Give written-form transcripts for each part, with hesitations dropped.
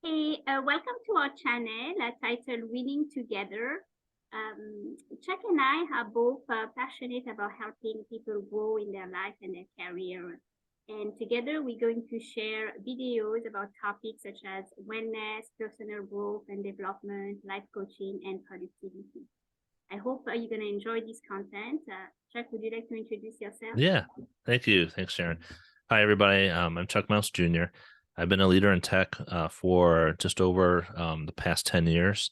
Hey, welcome to our channel titled Winning Together. Chuck and I are both passionate about helping people grow in their life and their career. And together we're going to share videos about topics such as wellness, personal growth and development, life coaching, and productivity. I hope you're going to enjoy this content. Chuck, would you like to introduce yourself? Yeah, thank you. Thanks, Shaaron. Hi, everybody. I'm Chuck Mountz Jr. I've been a leader in tech for just over the past 10 years,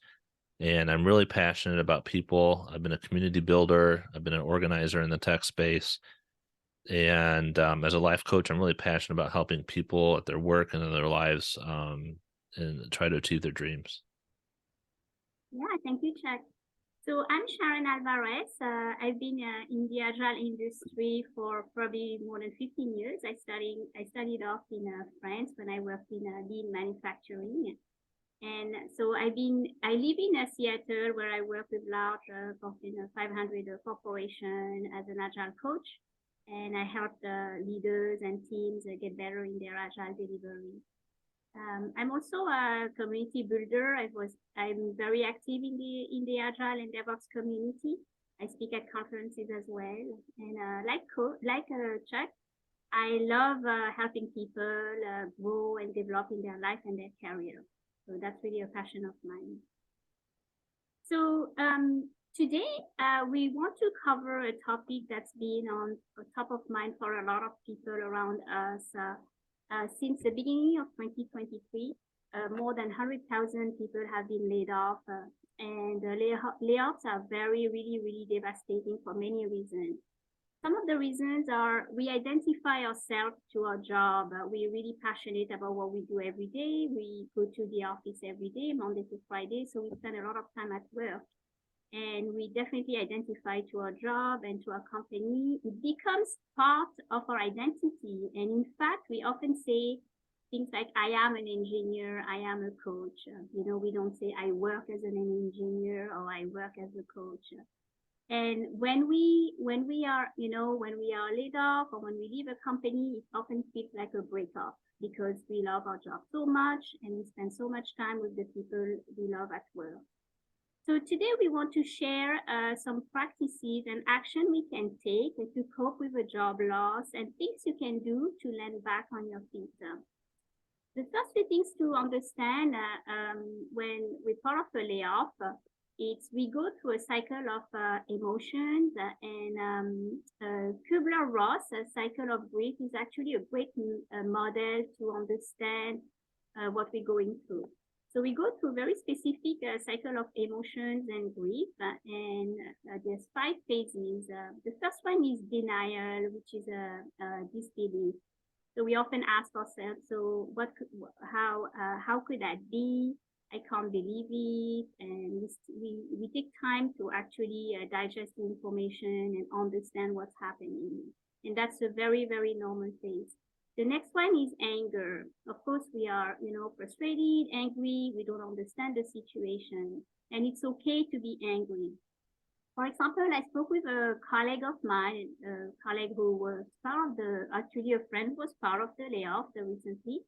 and I'm really passionate about people. I've been a community builder, I've been an organizer in the tech space, and as a life coach, I'm really passionate about helping people at their work and in their lives and try to achieve their dreams. Yeah, thank you, Chuck. So I'm Shaaron Alvares. I've been in the Agile industry for probably more than 15 years. I started off in France when I worked in lean manufacturing. And so I live in Seattle where I work with large 500 corporation as an Agile coach. And I help the leaders and teams get better in their Agile delivery. I'm also a community builder. I'm very active in the Agile and DevOps community. I speak at conferences as well. And Chuck, I love helping people grow and develop in their life and their career. So that's really a passion of mine. So today we want to cover a topic that's been on top of mind for a lot of people around us. Since the beginning of 2023, more than 100,000 people have been laid off, and layoffs are really devastating for many reasons. Some of the reasons are we identify ourselves to our job. We're really passionate about what we do every day. We go to the office every day, Monday to Friday, so we spend a lot of time at work. And we definitely identify to our job and to our company. It becomes part of our identity. And in fact, we often say things like, I am an engineer, I am a coach. We don't say I work as an engineer or I work as a coach. And when we are laid off or when we leave a company, it often feels like a breakup because we love our job so much and we spend so much time with the people we love at work. So today we want to share some practices and action we can take to cope with a job loss and things you can do to land back on your feet. The first two things to understand when we're part of a layoff, it's we go through a cycle of emotions and Kubler-Ross, a cycle of grief, is actually a great model to understand what we're going through. So we go through very specific cycle of emotions and grief, and there's 5 phases. The first one is denial, which is a disbelief. So we often ask ourselves, so how could that be? I can't believe it. And we take time to actually digest the information and understand what's happening. And that's a very normal phase. The next one is anger. Of course, we are, frustrated, angry. We don't understand the situation. And it's okay to be angry. For example, I spoke with a colleague of mine, a colleague who was actually a friend who was part of the layoff recently.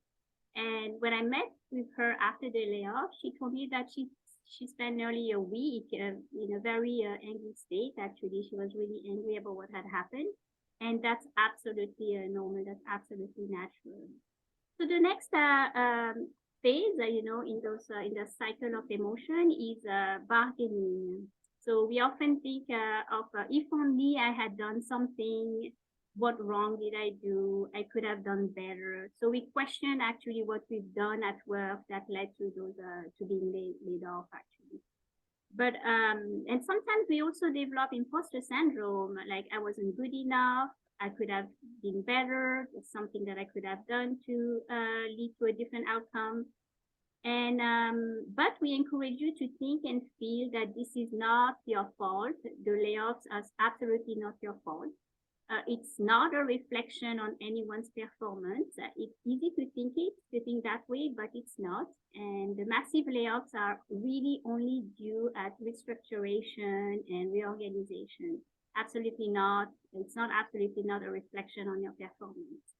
And when I met with her after the layoff, she told me that she spent nearly a week in a very angry state. Actually, she was really angry about what had happened. And that's absolutely normal. That's absolutely natural. So the next phase, in the cycle of emotion is bargaining. So we often think of if only I had done something, what wrong did I do? I could have done better. So we question actually what we've done at work that led to those to being laid off actually. But and sometimes we also develop imposter syndrome, like I wasn't good enough, I could have been better, it's something that I could have done to lead to a different outcome. And but we encourage you to think and feel that this is not your fault. The layoffs are absolutely not your fault. It's not a reflection on anyone's performance. It's easy to think that way, but it's not. And the massive layoffs are really only due at restructuration and reorganization. Absolutely not. It's not absolutely not a reflection on your performance.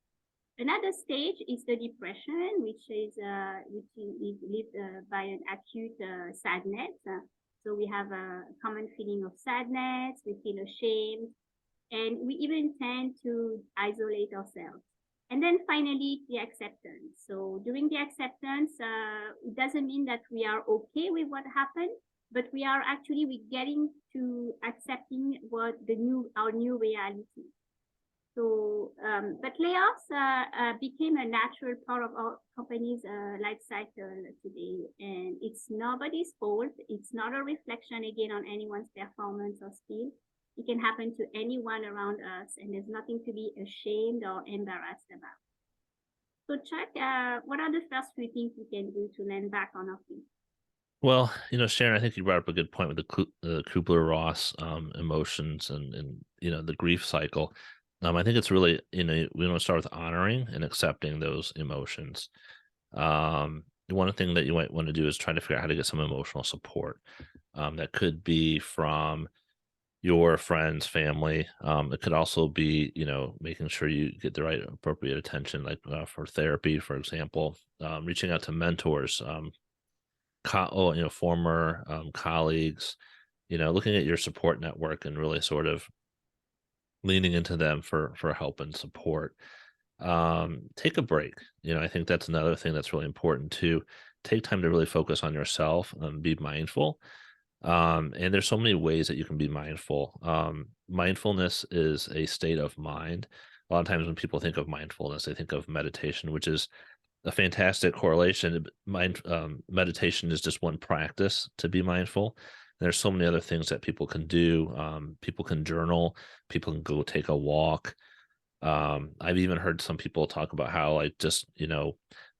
Another stage is the depression, which is lived by an acute sadness. So we have a common feeling of sadness, we feel ashamed, and we even tend to isolate ourselves. And then finally, the acceptance. So during the acceptance, it doesn't mean that we are okay with what happened, but we are actually we getting to accepting what our new reality. So, but layoffs became a natural part of our company's life cycle today, and it's nobody's fault. It's not a reflection again on anyone's performance or skill. It can happen to anyone around us, and there's nothing to be ashamed or embarrassed about. So, Chuck, what are the first few things we can do to land back on our feet? Well, Shaaron, I think you brought up a good point with the Kubler-Ross emotions and the grief cycle. I think it's really, we want to start with honoring and accepting those emotions. One thing that you might want to do is try to figure out how to get some emotional support. That could be from your friends, family. It could also be, making sure you get the right appropriate attention, like for therapy, for example, reaching out to mentors, former colleagues, looking at your support network and really sort of leaning into them for help and support. Take a break. I think that's another thing that's really important too. Take time to really focus on yourself and be mindful. And there's so many ways that you can be mindful. Mindfulness is a state of mind. A lot of times when people think of mindfulness, they think of meditation, which is a fantastic correlation. Meditation is just one practice to be mindful. There's so many other things that people can do. People can journal. People can go take a walk. I've even heard some people talk about how, like, just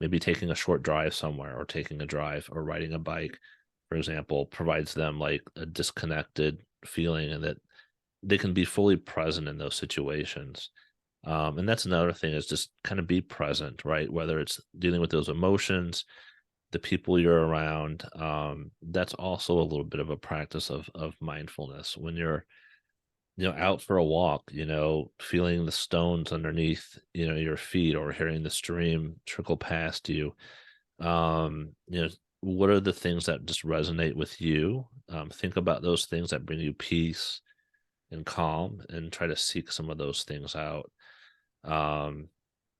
maybe taking a short drive somewhere, or taking a drive, or riding a bike, for example, provides them like a disconnected feeling, and that they can be fully present in those situations. And that's another thing, is just kind of be present, right? Whether it's dealing with those emotions, the people you're around. That's also a little bit of a practice of mindfulness. When you're, out for a walk, feeling the stones underneath, your feet, or hearing the stream trickle past you. What are the things that just resonate with you? Think about those things that bring you peace and calm, and try to seek some of those things out. Um,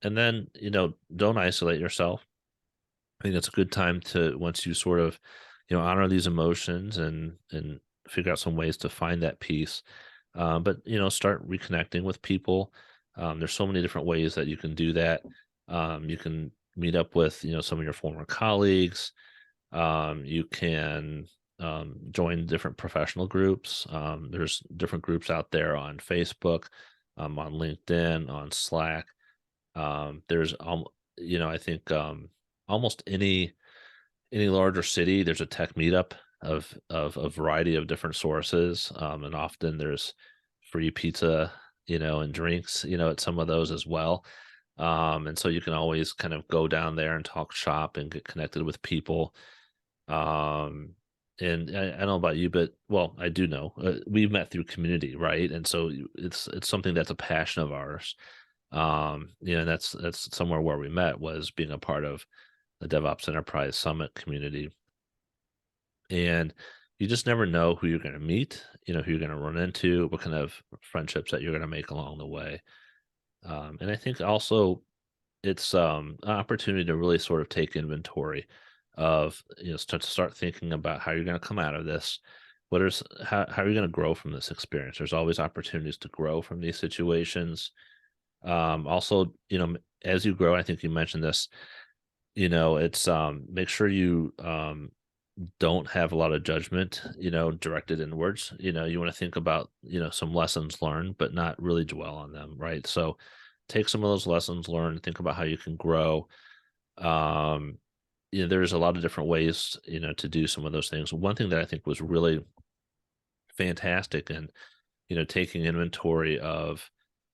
and then, don't isolate yourself. I think it's a good time to, once you sort of, honor these emotions and figure out some ways to find that peace. But start reconnecting with people. There's so many different ways that you can do that. You can meet up with, some of your former colleagues. You can join different professional groups. There's different groups out there on Facebook, on LinkedIn, on Slack. There's I think almost any larger city, there's a tech meetup of a variety of different sources, and often there's free pizza, and drinks, at some of those as well. And so you can always kind of go down there and talk shop and get connected with people. Um, and I don't know about you, but, well, I do know, we've met through community, right? And so it's something that's a passion of ours. And that's somewhere where we met, was being a part of the DevOps Enterprise Summit community. And you just never know who you're going to meet, who you're going to run into, what kind of friendships that you're going to make along the way. And I think also it's an opportunity to really sort of take inventory of, start thinking about how you're going to come out of this. How are you going to grow from this experience? There's always opportunities to grow from these situations. Also, as you grow, I think you mentioned this, it's make sure you don't have a lot of judgment, directed inwards. You want to think about, some lessons learned, but not really dwell on them, right? So take some of those lessons learned, think about how you can grow. Um, there's a lot of different ways, to do some of those things. One thing that I think was really fantastic, and, taking inventory of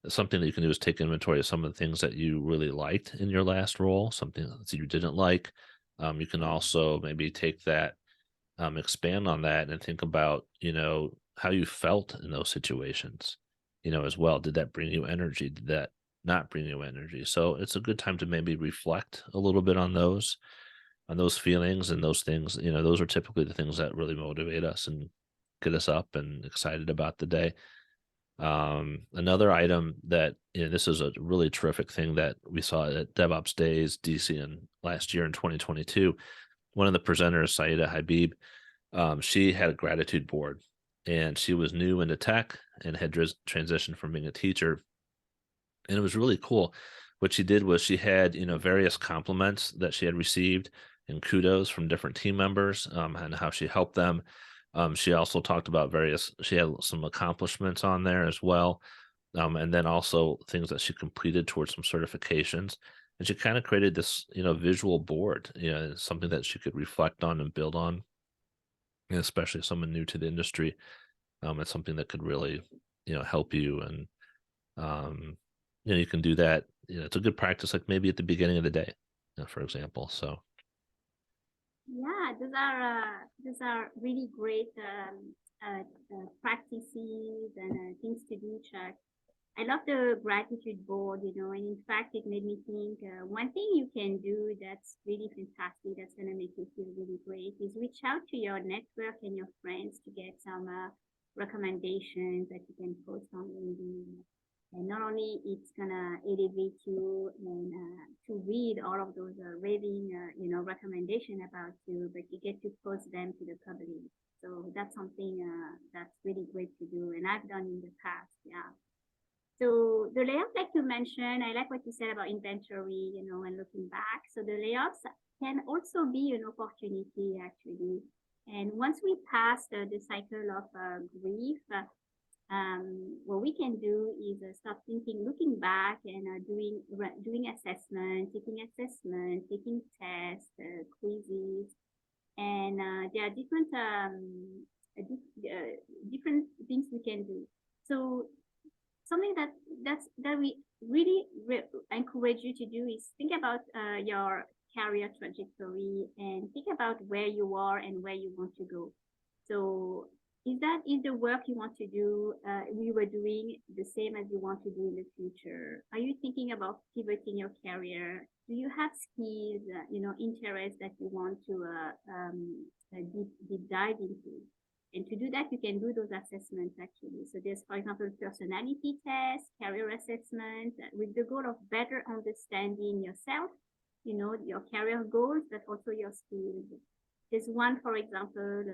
something that you can do, is take inventory of some of the things that you really liked in your last role, something that you didn't like. You can also maybe take that, expand on that, and think about, how you felt in those situations, as well. Did that bring you energy? Did that not bring you energy. So it's a good time to maybe reflect a little bit on those feelings and those things. Those are typically the things that really motivate us and get us up and excited about the day. Another item that, this is a really terrific thing that we saw at DevOps Days DC in last year in 2022. One of the presenters, Saida Habib, she had a gratitude board, and she was new into tech and had transitioned from being a teacher. And it was really cool. What she did was she had, various compliments that she had received and kudos from different team members, and how she helped them. She also talked about she had some accomplishments on there as well. And then also things that she completed towards some certifications. And she kind of created this, visual board, something that she could reflect on and build on, and especially someone new to the industry. It's something that could really, help you. And, you can do that. It's a good practice, like maybe at the beginning of the day, for example. So. Yeah, those are really great practices and things to do, Chuck. I love the gratitude board, and in fact, it made me think one thing you can do that's really fantastic, that's going to make you feel really great, is reach out to your network and your friends to get some recommendations that you can post on LinkedIn. And not only it's gonna elevate you and to read all of those raving, recommendation about you, but you get to post them to the public. So that's something that's really great to do, and I've done in the past. Yeah. So the layoffs, like you mentioned, I like what you said about inventory, and looking back. So the layoffs can also be an opportunity, actually. And once we pass the cycle of grief, what we can do is start thinking, looking back, and doing assessment, taking tests, quizzes, and there are different things we can do. So something that we really encourage you to do is think about your career trajectory and think about where you are and where you want to go. So is the work you want to do, we were doing the same as you want to do in the future? Are you thinking about pivoting your career? Do you have skills, interests that you want to deep dive into? And to do that, you can do those assessments, actually. So there's, for example, personality tests, career assessment, with the goal of better understanding yourself, your career goals, but also your skills. There's one, for example,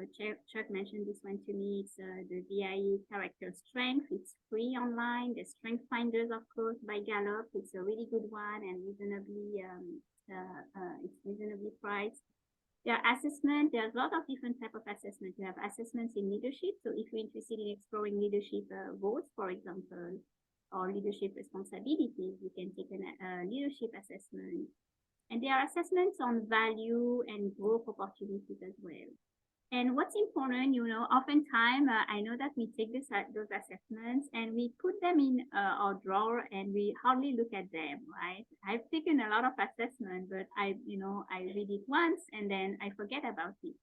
Chuck mentioned this one to me. It's the VIE Character Strength. It's free online. The Strength Finders, of course, by Gallup. It's a really good one and reasonably priced. There are assessments. There's a lot of different type of assessments. You have assessments in leadership. So if you're interested in exploring leadership roles, for example, or leadership responsibilities, you can take a leadership assessment. And there are assessments on value and growth opportunities as well. And what's important, oftentimes I know that we take those assessments and we put them in our drawer and we hardly look at them, right? I've taken a lot of assessments, but I read it once and then I forget about it.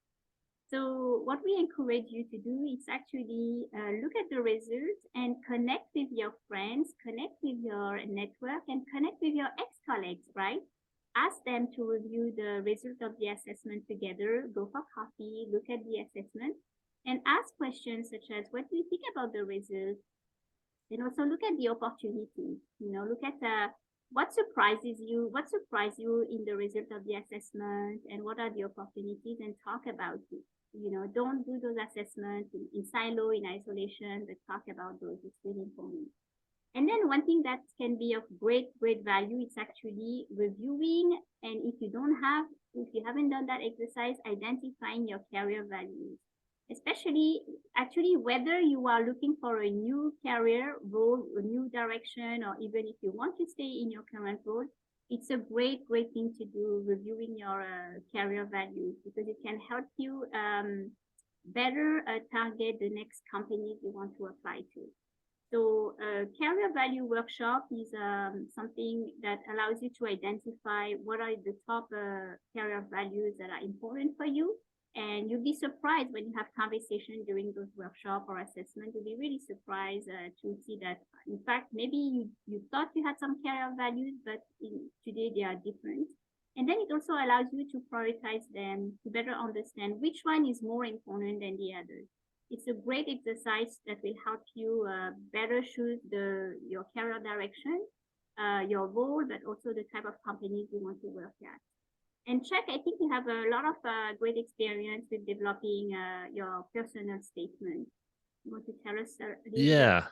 So what we encourage you to do is actually look at the results and connect with your friends, connect with your network, and connect with your ex-colleagues, right? Ask them to review the result of the assessment together, go for coffee, look at the assessment, and ask questions such as, what do you think about the result? And also look at the opportunities, look at what surprises you in the result of the assessment, and what are the opportunities, and talk about it. Don't do those assessments in silo, in isolation, but talk about those. It's really important. And then one thing that can be of great value is actually reviewing. And if you haven't done that exercise, identifying your career values, especially actually whether you are looking for a new career role, a new direction, or even if you want to stay in your current role, it's a great thing to do, reviewing your career values, because it can help you better target the next companies you want to apply to. So career value workshop is something that allows you to identify what are the top career values that are important for you. And you'll be surprised when you have conversation during those workshops or assessment. You'll be really surprised to see that, in fact, maybe you thought you had some career values, but today they are different. And then it also allows you to prioritize them to better understand which one is more important than the other. It's a great exercise that will help you better choose your career direction, your role, but also the type of companies you want to work at. And Chuck, I think you have a lot of great experience with developing your personal statement. You want to tell us a little bit? Yeah.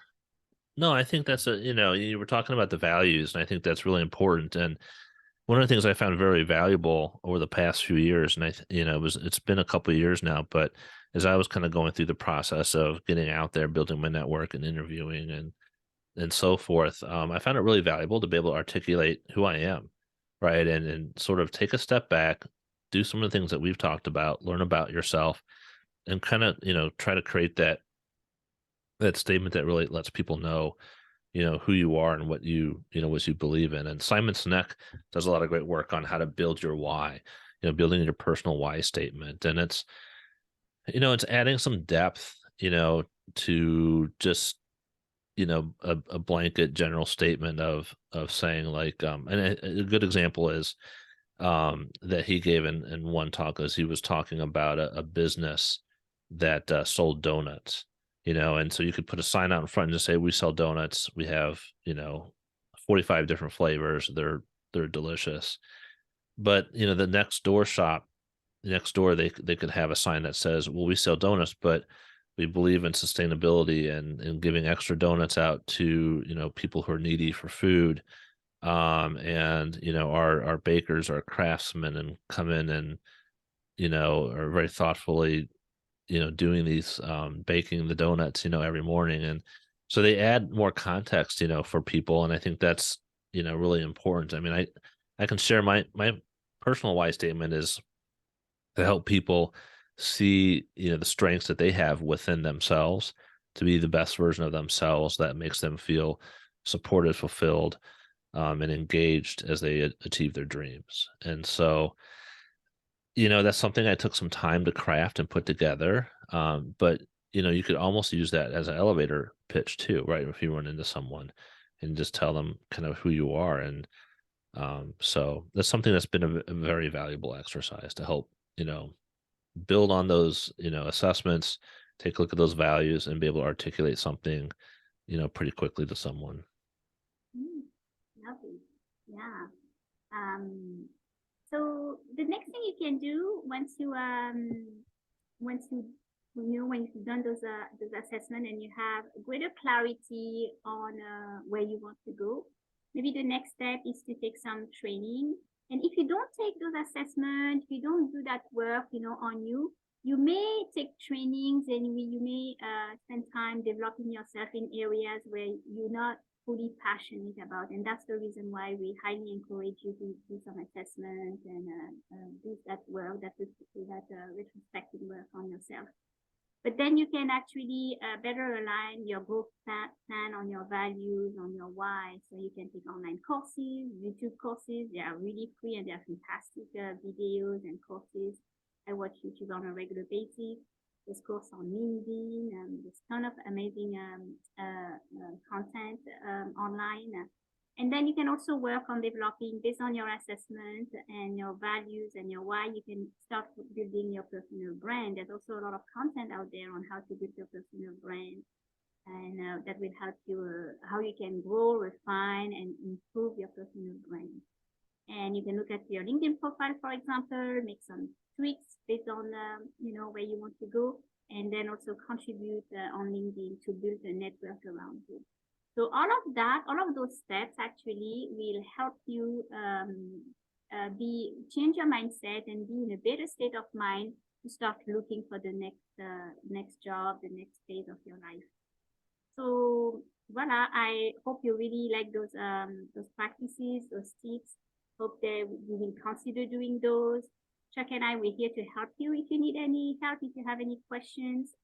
No, I think that's you were talking about the values, and I think that's really important. And one of the things I found very valuable over the past few years, and it's been a couple of years now, but as I was kind of going through the process of getting out there, building my network and interviewing and so forth, I found it really valuable to be able to articulate who I am, right? And sort of take a step back, do some of the things that we've talked about, learn about yourself, and kind of, try to create that statement that really lets people know, who you are and what you believe in. And Simon Sinek does a lot of great work on how to build your why, building your personal why statement. And it's adding some depth, to just, a blanket general statement of saying like, and a good example is that he gave in one talk as he was talking about a business that sold donuts, and so you could put a sign out in front and just say, we sell donuts. We have, 45 different flavors. They're delicious. But, the next door, they could have a sign that says, well, we sell donuts, but we believe in sustainability and giving extra donuts out to, people who are needy for food. And, our bakers are craftsmen and come in and, are very thoughtfully, doing these, baking the donuts, every morning. And so they add more context, for people. And I think that's, really important. I mean, I can share my personal why statement is to help people see, the strengths that they have within themselves to be the best version of themselves that makes them feel supported, fulfilled, and engaged as they achieve their dreams. And so, that's something I took some time to craft and put together. But you could almost use that as an elevator pitch too, right? If you run into someone and just tell them kind of who you are. And so that's something that's been a very valuable exercise to help, build on those, assessments, take a look at those values and be able to articulate something, pretty quickly to someone. Lovely. Yeah. So the next thing you can do once you've done those assessment and you have greater clarity on where you want to go, maybe the next step is to take some training. And if you don't take those assessments, if you don't do that work, on you, you may take trainings and you may spend time developing yourself in areas where you're not fully passionate about. And that's the reason why we highly encourage you to do some assessment and do that work, that retrospective work on yourself. But then you can actually better align your growth plan on your values, on your why. So you can take online courses, YouTube courses. They are really free and they're fantastic videos and courses. I watch YouTube on a regular basis. There's course on LinkedIn. There's a ton of amazing content online. And then you can also work on developing, based on your assessment and your values and your why, you can start building your personal brand. There's also a lot of content out there on how to build your personal brand. And that will help you, how you can grow, refine, and improve your personal brand. And you can look at your LinkedIn profile, for example, make some tweaks based on, where you want to go, and then also contribute on LinkedIn to build a network around you. So all of those steps actually will help you change your mindset and be in a better state of mind to start looking for the next job, the next phase of your life. So voila, I hope you really like those practices, those tips. Hope that you will consider doing those. Chuck and I, we're here to help you if you need any help, if you have any questions.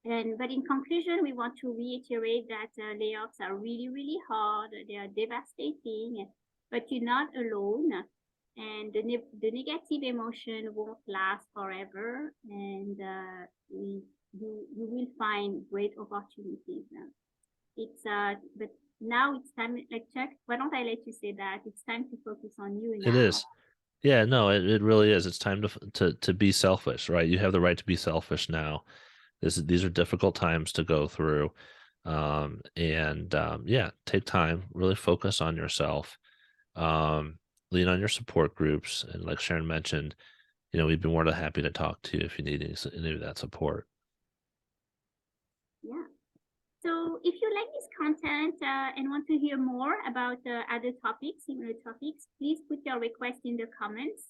But in conclusion, we want to reiterate that layoffs are really, really hard. They are devastating, but you're not alone. And the negative emotion won't last forever, and you will find great opportunities. It's but now it's time, like Chuck, why don't I let you say that? It's time to focus on you It now. is. Yeah, no, it really is. It's time to be selfish, right? You have the right to be selfish now. These are difficult times to go through. Yeah, take time, really focus on yourself. Um, lean on your support groups. And like Shaaron mentioned, we'd be more than happy to talk to you if you need any of that support. Yeah. So if you like this content and want to hear more about other topics, similar topics, please put your request in the comments,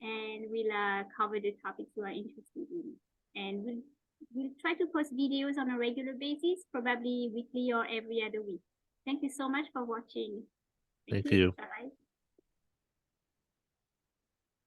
and we'll cover the topics you are interested in. And we'll try to post videos on a regular basis, probably weekly or every other week. Thank you so much for watching. Thank you. Bye-bye.